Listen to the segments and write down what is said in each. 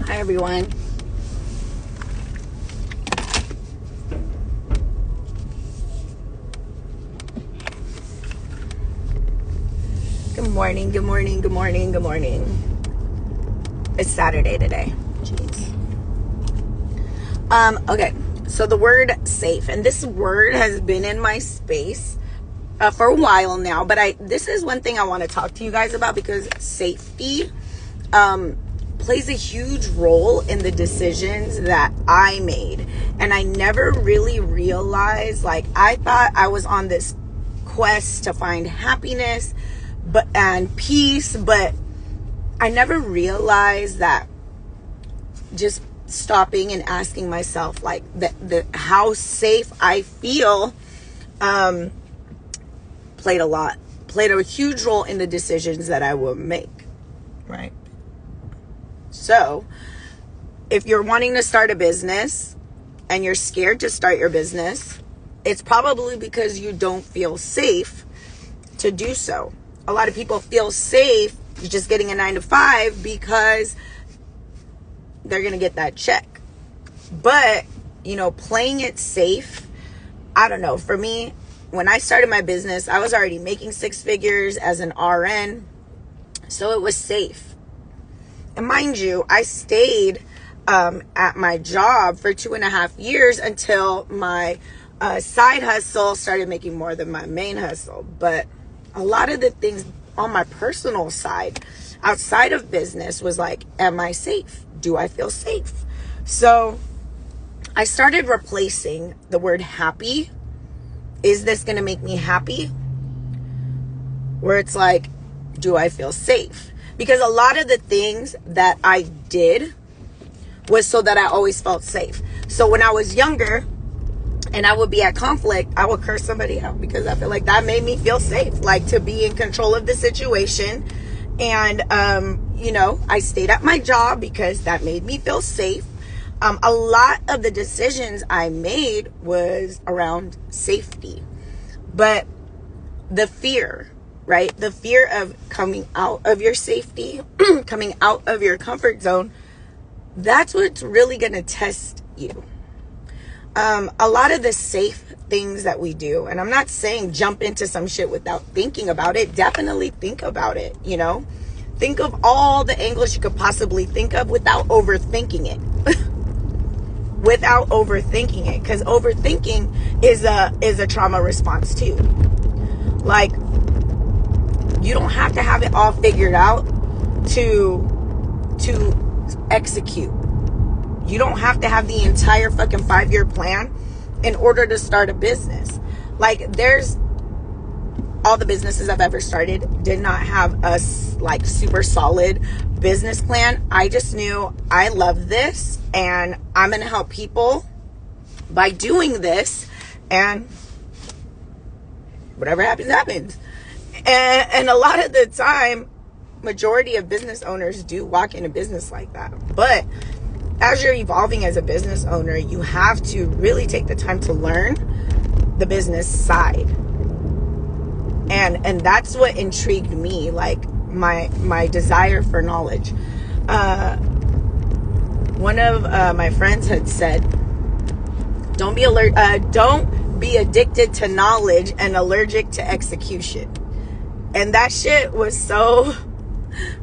Hi, everyone. Good morning, good morning, good morning, good morning. It's Saturday today. Jeez. Okay, so the word safe, and this word has been in my space for a while now, but this is one thing I want to talk to you guys about, because safety plays a huge role in the decisions that I made. And I never really realized, like, I thought I was on this quest to find happiness and peace, but I never realized that just stopping and asking myself, like, how safe I feel played a huge role in the decisions that I will make, right? So if you're wanting to start a business and you're scared to start your business, it's probably because you don't feel safe to do so. A lot of people feel safe just getting a 9-to-5 because they're going to get that check. But, playing it safe, I don't know. For me, when I started my business, I was already making 6 figures as an RN. So it was safe. And mind you, I stayed at my job for 2.5 years until my side hustle started making more than my main hustle. But a lot of the things on my personal side, outside of business, was like, am I safe? Do I feel safe? So I started replacing the word happy. Is this going to make me happy? Where it's like, do I feel safe? Because a lot of the things that I did was so that I always felt safe. So when I was younger and I would be at conflict, I would curse somebody out because I feel like that made me feel safe, like to be in control of the situation. And, I stayed at my job because that made me feel safe. A lot of the decisions I made was around safety. But the fear, right? The fear of coming out of your safety, coming out of your comfort zone, that's what's really going to test you. A lot of the safe things that we do, and I'm not saying jump into some shit without thinking about it. Definitely think about it, Think of all the angles you could possibly think of without overthinking it. Without overthinking it. Because overthinking is a trauma response too. Like, you don't have to have it all figured out to execute. You don't have to have the entire fucking 5-year plan in order to start a business. Like, all the businesses I've ever started did not have a super solid business plan. I just knew I love this and I'm going to help people by doing this, and whatever happens, happens. And a lot of the time, majority of business owners do walk into business like that. But as you're evolving as a business owner, you have to really take the time to learn the business side. And that's what intrigued me, like my desire for knowledge. One of my friends had said, don't be addicted to knowledge and allergic to execution. And that shit was so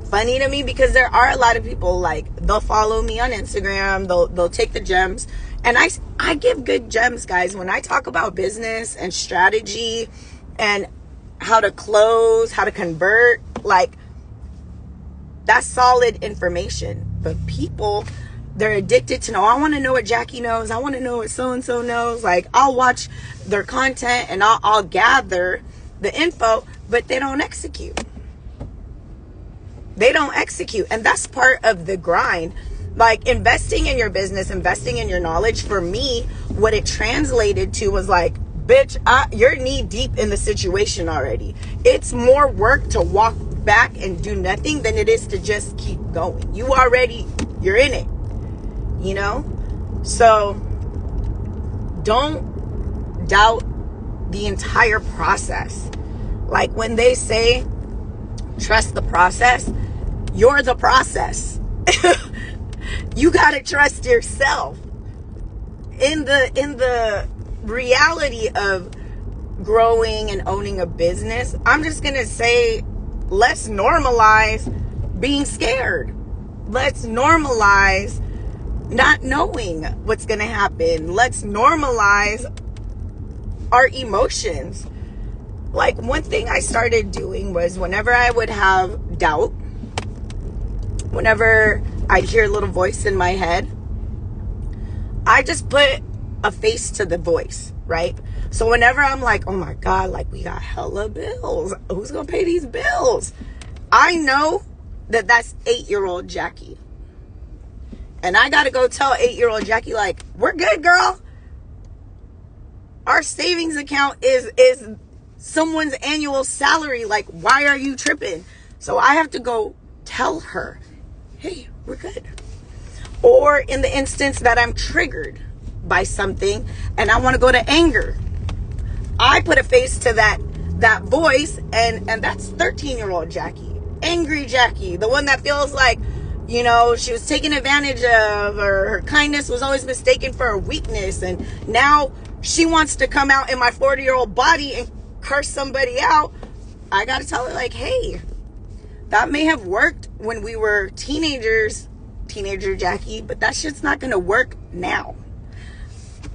funny to me, because there are a lot of people, like, they'll follow me on Instagram, they'll take the gems, and I give good gems, guys. When I talk about business and strategy and how to close, how to convert, like, that's solid information. But people, they're addicted to know. I want to know what Jackie knows. I want to know what so-and-so knows. Like, I'll watch their content and I'll gather the info, but they don't execute. They don't execute. And that's part of the grind. Like, investing in your business, investing in your knowledge, for me, what it translated to was like, bitch, you're knee deep in the situation already. It's more work to walk back and do nothing than it is to just keep going. You're in it, So don't doubt the entire process. Like, when they say trust the process, you're the process. You got to trust yourself. In the reality of growing and owning a business, I'm just going to say, let's normalize being scared. Let's normalize not knowing what's going to happen. Let's normalize our emotions. Like, one thing I started doing was whenever I would have doubt, whenever I'd hear a little voice in my head, I just put a face to the voice, right? So whenever I'm like, oh my God, like, we got hella bills. Who's going to pay these bills? I know that that's 8-year-old Jackie. And I got to go tell 8-year-old Jackie, like, we're good, girl. Our savings account is someone's annual salary. Like, why are you tripping? So I have to go tell her, hey, we're good. Or in the instance that I'm triggered by something and I want to go to anger, I put a face to that voice, and that's 13-year-old Jackie. Angry Jackie, the one that feels like, you know, she was taken advantage of, or her kindness was always mistaken for a weakness, and now she wants to come out in my 40-year-old body and curse somebody out. I got to tell her, like, hey, that may have worked when we were teenager Jackie, but that shit's not gonna work now.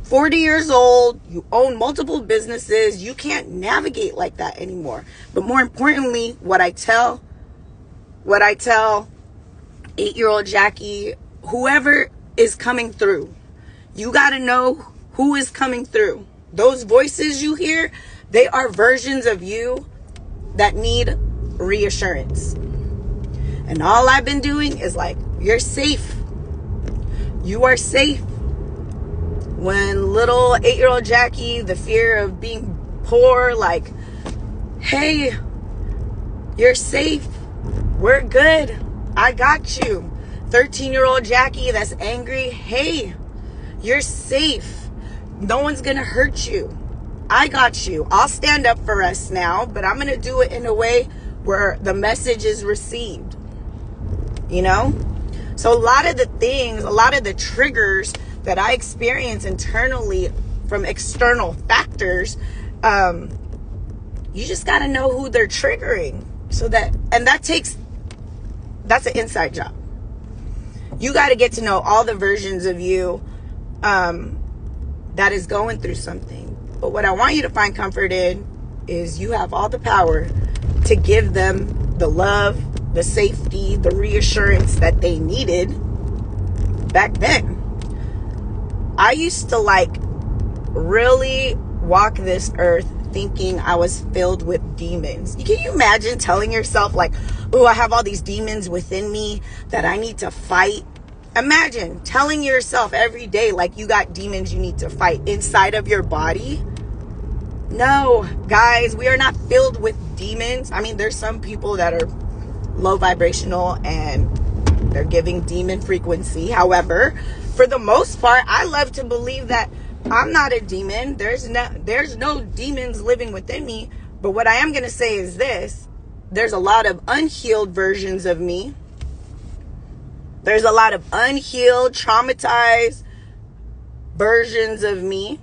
40 years old, you own multiple businesses, you can't navigate like that anymore. But more importantly, what I tell 8-year-old Jackie, whoever is coming through, you gotta know who is coming through. Those voices you hear, they are versions of you that need reassurance. And all I've been doing is like, you're safe. You are safe. When little 8-year-old Jackie, the fear of being poor, like, hey, you're safe. We're good. I got you. 13-year-old Jackie that's angry, hey, you're safe. No one's gonna hurt you. I got you. I'll stand up for us now, but I'm gonna do it in a way where the message is received. You know? So a lot of the triggers that I experience internally from external factors, you just got to know who they're triggering. That's an inside job. You got to get to know all the versions of you that is going through something. But what I want you to find comfort in is you have all the power to give them the love, the safety, the reassurance that they needed back then. I used to really walk this earth thinking I was filled with demons. Can you imagine telling yourself oh, I have all these demons within me that I need to fight? Imagine telling yourself every day you got demons you need to fight inside of your body. No, guys, we are not filled with demons. I mean, there's some people that are low vibrational and they're giving demon frequency. However, for the most part, I love to believe that I'm not a demon. There's no demons living within me. But what I am going to say is this. There's a lot of unhealed versions of me. There's a lot of unhealed, traumatized versions of me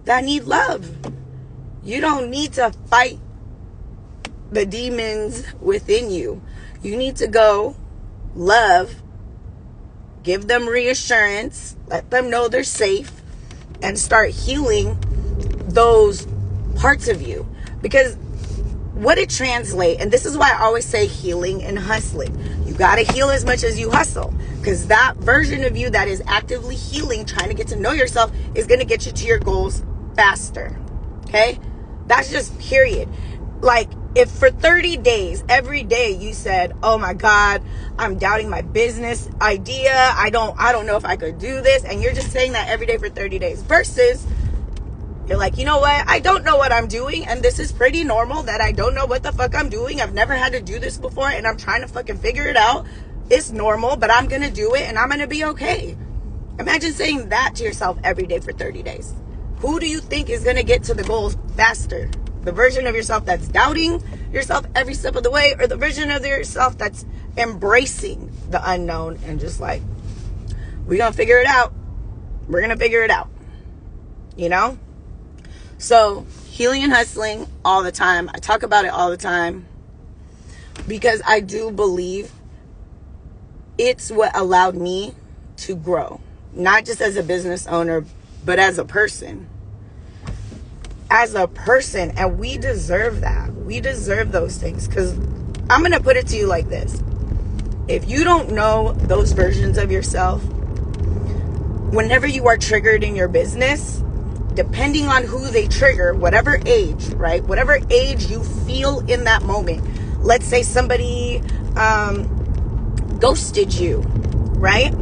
that need love. You don't need to fight the demons within you. You need to go love, give them reassurance, let them know they're safe, and start healing those parts of you. Because what it translates, and this is why I always say healing and hustling. You got to heal as much as you hustle, because that version of you that is actively healing, trying to get to know yourself, is going to get you to your goals faster. Okay? That's just period. If for 30 days, every day you said, oh my God, I'm doubting my business idea. I don't know if I could do this. And you're just saying that every day for 30 days versus you're like, you know what? I don't know what I'm doing. And this is pretty normal that I don't know what the fuck I'm doing. I've never had to do this before and I'm trying to fucking figure it out. It's normal, but I'm going to do it and I'm going to be okay. Imagine saying that to yourself every day for 30 days. Who do you think is going to get to the goals faster? The version of yourself that's doubting yourself every step of the way, or the version of yourself that's embracing the unknown and just like, we're going to figure it out. We're going to figure it out. You know? So, healing and hustling all the time. I talk about it all the time because I do believe it's what allowed me to grow. Not just as a business owner, but as a person. As a person. And we deserve that. We deserve those things. Because I'm going to put it to you like this. If you don't know those versions of yourself, whenever you are triggered in your business, depending on who they trigger, whatever age, right? Whatever age you feel in that moment. Let's say somebody ghosted you, right?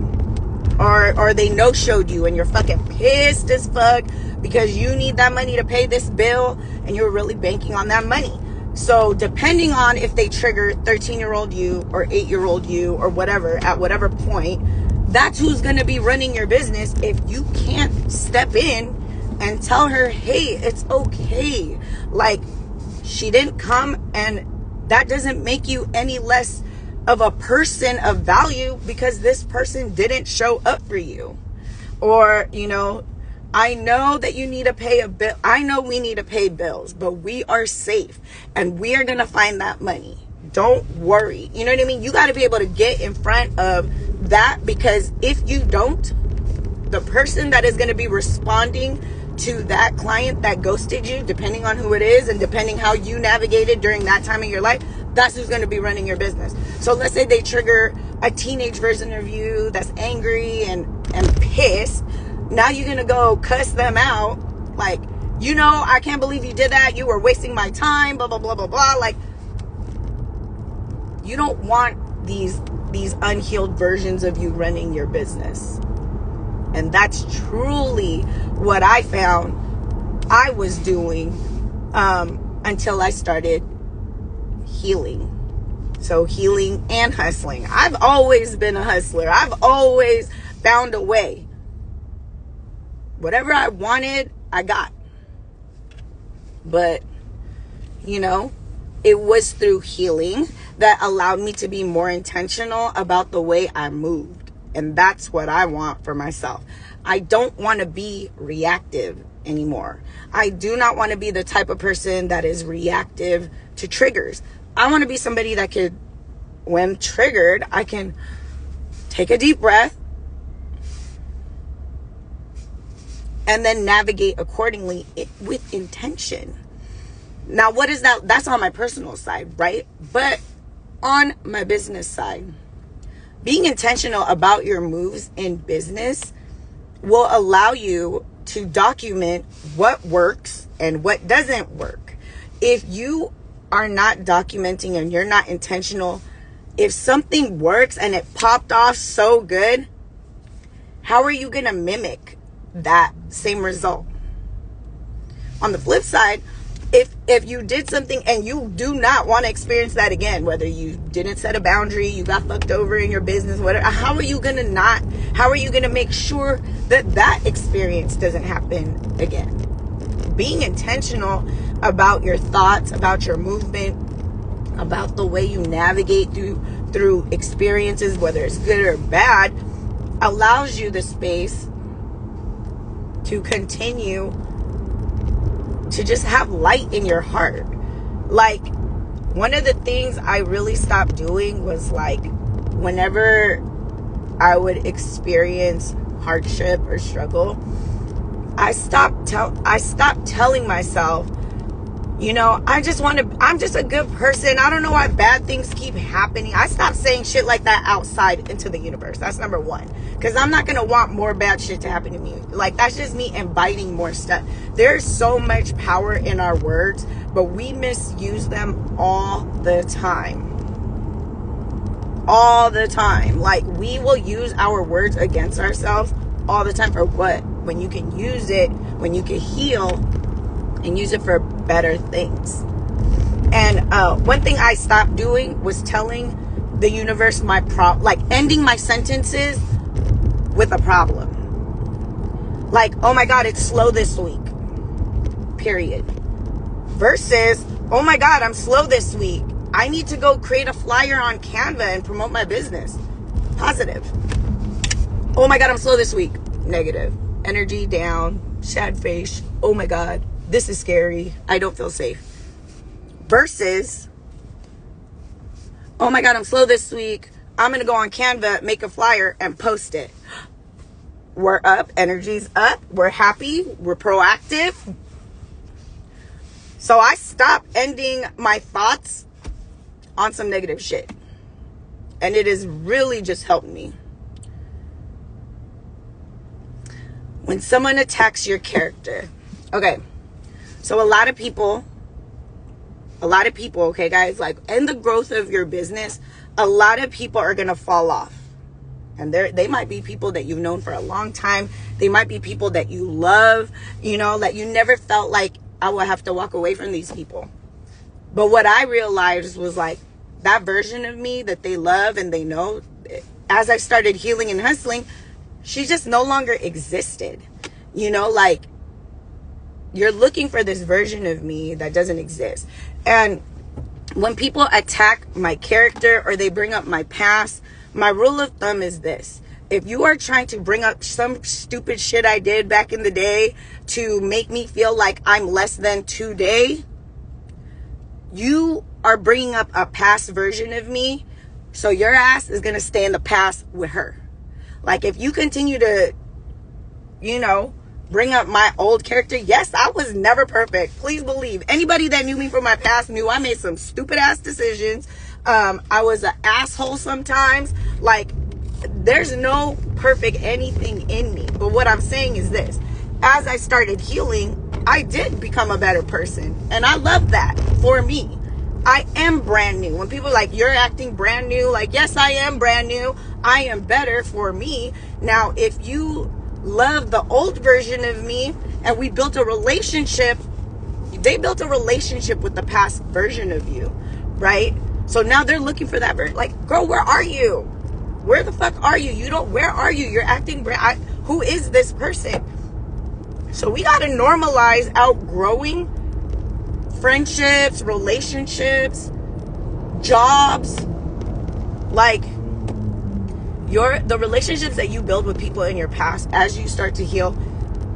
Or they no-showed you and you're fucking pissed as fuck because you need that money to pay this bill and you're really banking on that money. So depending on if they trigger 13-year-old you or 8-year-old you or whatever, at whatever point, that's who's going to be running your business if you can't step in and tell her, hey, it's okay. Like, she didn't come, and that doesn't make you any less of a person of value because this person didn't show up for you. Or, you know, I know that you need to pay a bill. I know we need to pay bills, but we are safe and we are going to find that money. Don't worry. You know what I mean? You got to be able to get in front of that, because if you don't, the person that is going to be responding to that client that ghosted you, depending on who it is and depending how you navigated during that time in your life, that's who's going to be running your business. So let's say they trigger a teenage version of you that's angry and pissed. Now you're going to go cuss them out. Like, you know, I can't believe you did that. You were wasting my time, blah, blah, blah, blah, blah. Like, you don't want these unhealed versions of you running your business. And that's truly what I found I was doing until I started healing. So healing and hustling. I've always been a hustler. I've always found a way. Whatever I wanted, I got. But, you know, it was through healing that allowed me to be more intentional about the way I moved. And that's what I want for myself. I don't want to be reactive anymore. I do not want to be the type of person that is reactive to triggers. I want to be somebody that could, when triggered, I can take a deep breath and then navigate accordingly with intention. Now, what is that? That's on my personal side, right? But on my business side, being intentional about your moves in business will allow you to document what works and what doesn't work. If you are not documenting and you're not intentional, if something works and it popped off so good, how are you going to mimic that same result? On the flip side, if you did something and you do not want to experience that again, whether you didn't set a boundary, you got fucked over in your business, whatever, how are you going to make sure that experience doesn't happen again? Being intentional about your thoughts, about your movement, about the way you navigate through experiences, whether it's good or bad, allows you the space to continue to just have light in your heart. Like, one of the things I really stopped doing was, like, whenever I would experience hardship or struggle, I stopped telling myself, you know, I'm just a good person. I don't know why bad things keep happening. I stopped saying shit like that outside into the universe. That's number one. Because I'm not going to want more bad shit to happen to me. Like, that's just me inviting more stuff. There's so much power in our words, but we misuse them all the time. All the time. Like, we will use our words against ourselves all the time. For what? When you can use it, when you can heal and use it for better things. And one thing I stopped doing was telling the universe ending my sentences with a problem. Like, oh my God, it's slow this week. Period. Versus, oh my God, I'm slow this week. I need to go create a flyer on Canva and promote my business. Positive. Oh my God, I'm slow this week. Negative. Energy down, sad face. Oh my God, this is scary. I don't feel safe. Versus, oh my God, I'm slow this week. I'm going to go on Canva, make a flyer, and post it. We're up. Energy's up. We're happy. We're proactive. So I stopped ending my thoughts on some negative shit. And it has really just helped me. When someone attacks your character. Okay. So a lot of people, okay, guys, like in the growth of your business, a lot of people are going to fall off. And they might be people that you've known for a long time. They might be people that you love, you know, that you never felt like I will have to walk away from these people. But what I realized was like that version of me that they love and they know, as I started healing and hustling, she just no longer existed. You know, like you're looking for this version of me that doesn't exist. And when people attack my character or they bring up my past, my rule of thumb is this. If you are trying to bring up some stupid shit I did back in the day to make me feel like I'm less than today, you are bringing up a past version of me. So your ass is going to stay in the past with her. Like if you continue to, you know, bring up my old character. Yes, I was never perfect. Please believe. Anybody that knew me from my past knew I made some stupid ass decisions. I was an asshole sometimes. Like, there's no perfect anything in me. But what I'm saying is this. As I started healing, I did become a better person. And I love that for me. I am brand new. When people are like, you're acting brand new. Like, yes, I am brand new. I am better for me. Now, if you love the old version of me and we built a relationship, they built a relationship with the past version of you, right? So now they're looking for that version. Like, girl, where are you? Where the fuck are you? Where are you? You're acting who is this person? So we got to normalize outgrowing friendships, relationships, jobs. Like, the relationships that you build with people in your past, as you start to heal,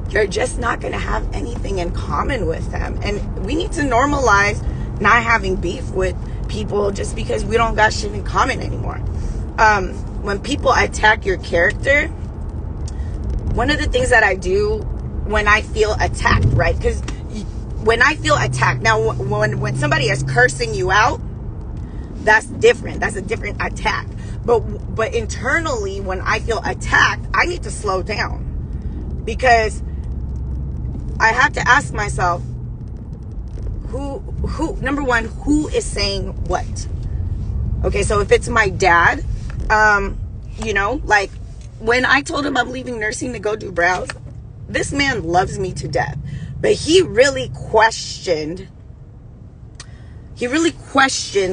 you're just not going to have anything in common with them. And we need to normalize not having beef with people just because we don't got shit in common anymore. When people attack your character, one of the things that I do when I feel attacked, right? Because when I feel attacked, now when somebody is cursing you out, that's different. That's a different attack. But internally, when I feel attacked, I need to slow down, because I have to ask myself, who number one, who is saying what? Okay, so if it's my dad, you know, like when I told him I'm leaving nursing to go do brows, this man loves me to death, but he really questioned,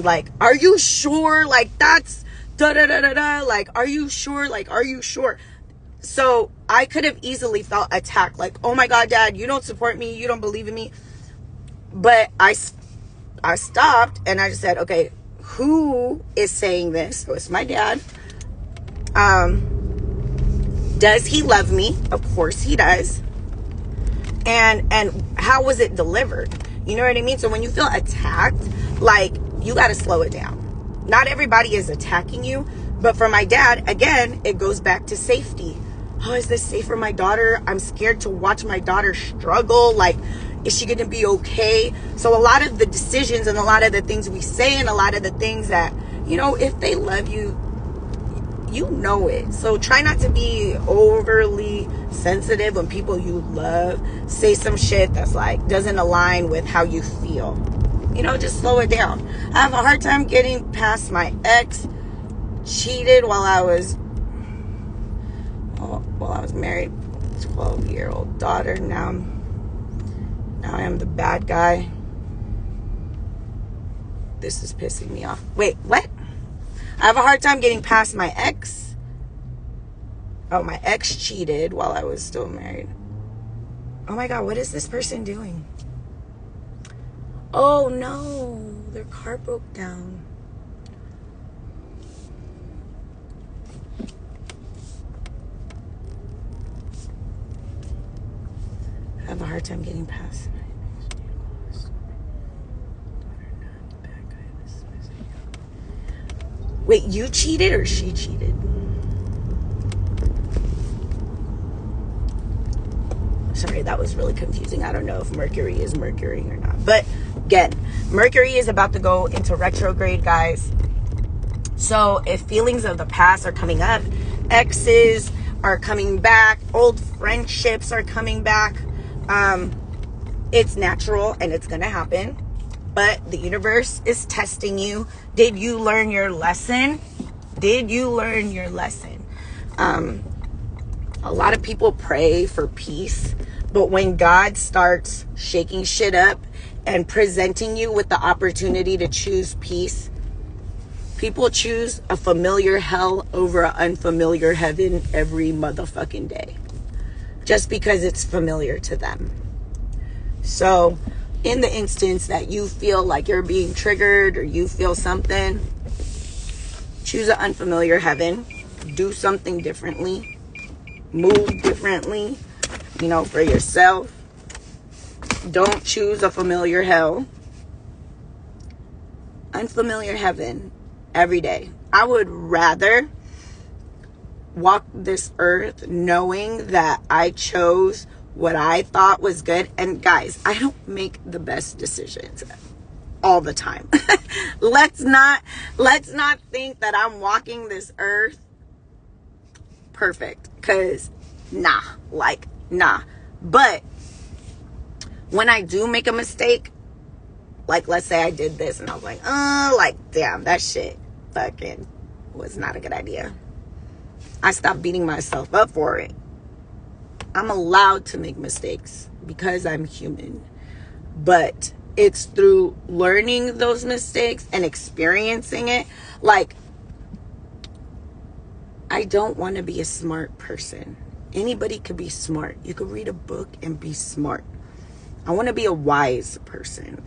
like, are you sure? Like, that's da-da-da-da-da. Like, are you sure? Like, are you sure? So I could have easily felt attacked. Like, oh my God, Dad, you don't support me. You don't believe in me. But I stopped and I just said, okay, who is saying this? So it's my dad. Does he love me? Of course he does. And how was it delivered? You know what I mean? So when you feel attacked, like, you got to slow it down. Not everybody is attacking you. But for my dad, again, it goes back to safety. Oh, is this safe for my daughter? I'm scared to watch my daughter struggle. Like, is she going to be okay? So a lot of the decisions and a lot of the things we say and a lot of the things that, you know, if they love you, you know it. So try not to be overly sensitive when people you love say some shit that's like doesn't align with how you feel. You know, just slow it down. I have a hard time getting past my ex cheated while I was married, 12-year-old daughter. Now I am the bad guy. This is pissing me off. Wait, what? I have a hard time getting past my ex. Oh, my ex cheated while I was still married. Oh my God, what is this person doing? Oh no, their car broke down. I have a hard time getting past. Wait, you cheated or she cheated? Sorry, that was really confusing. I don't know if Mercury is Mercury or not. But again, Mercury is about to go into retrograde, guys. So if feelings of the past are coming up, exes are coming back, old friendships are coming back, it's natural and it's going to happen. But the universe is testing you. Did you learn your lesson? Did you learn your lesson? A lot of people pray for peace, but when God starts shaking shit up and presenting you with the opportunity to choose peace, people choose a familiar hell over an unfamiliar heaven every motherfucking day, just because it's familiar to them. So in the instance that you feel like you're being triggered or you feel something, choose an unfamiliar heaven, do something differently, move differently, for yourself. Don't choose a familiar hell. Unfamiliar heaven every day. I would rather walk this earth knowing that I chose what I thought was good. And guys, I don't make the best decisions all the time. Let's not think that I'm walking this earth perfect, because nah. But when I do make a mistake, like let's say I did this and I was like, damn, that shit fucking was not a good idea, I stopped beating myself up for it. I'm allowed to make mistakes because I'm human. But it's through learning those mistakes and experiencing it. Like, I don't want to be a smart person. Anybody could be smart. You could read a book and be smart. I want to be a wise person.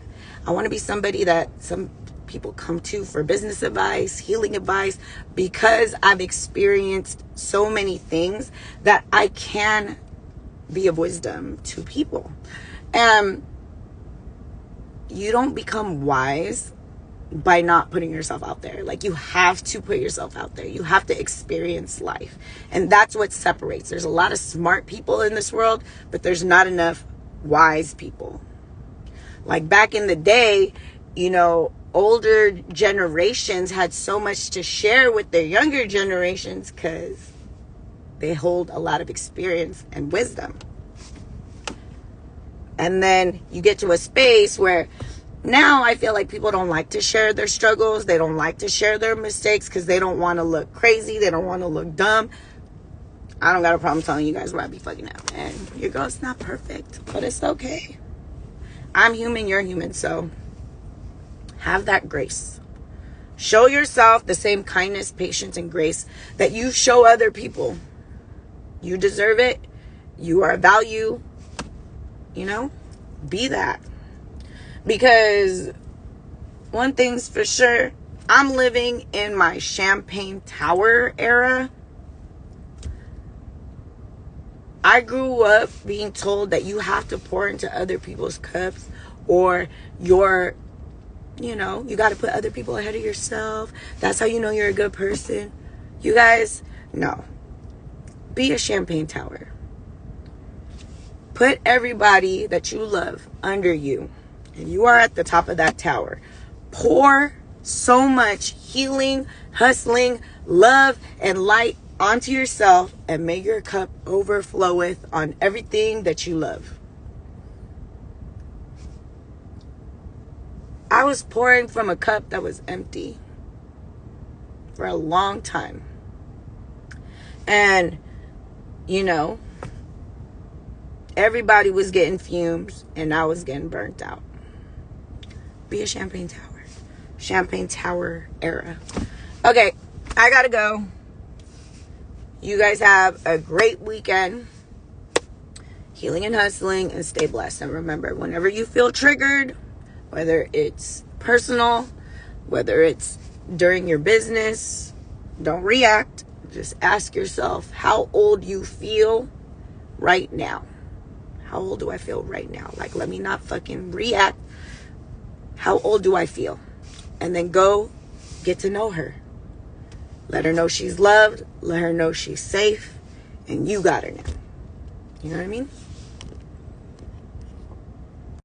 I want to be somebody that some people come to for business advice, healing advice, because I've experienced so many things that I can be of wisdom to people. You don't become wise by not putting yourself out there. Like, you have to put yourself out there. You have to experience life. And that's what separates. There's a lot of smart people in this world, but there's not enough wise people. Like back in the day, older generations had so much to share with their younger generations because they hold a lot of experience and wisdom. And then you get to a space where now I feel like people don't like to share their struggles. They don't like to share their mistakes because they don't want to look crazy. They don't want to look dumb. I don't got a problem telling you guys where I be fucking up. And your girl's not perfect, but it's okay. I'm human, you're human, so have that grace. Show yourself the same kindness, patience, and grace that you show other people. You deserve it. You are of value. Be that. Because one thing's for sure, I'm living in my champagne tower era. I grew up being told that you have to pour into other people's cups, or you got to put other people ahead of yourself. That's how you know you're a good person. You guys, no. Be a champagne tower. Put everybody that you love under you, and you are at the top of that tower. Pour so much healing, hustling, love, and light onto yourself, and may your cup overfloweth on everything that you love. I was pouring from a cup that was empty for a long time. And, everybody was getting fumes and I was getting burnt out. Be a champagne tower. Champagne tower era. Okay, I gotta go. You guys have a great weekend. Healing and hustling, and stay blessed. And remember, whenever you feel triggered, Whether it's personal, whether it's during your business, don't react. Just ask yourself how old you feel right now. How old do I feel right now? Like, let me not fucking react. How old do I feel? And then go get to know her. Let her know she's loved. Let her know she's safe. And you got her now. You know what I mean?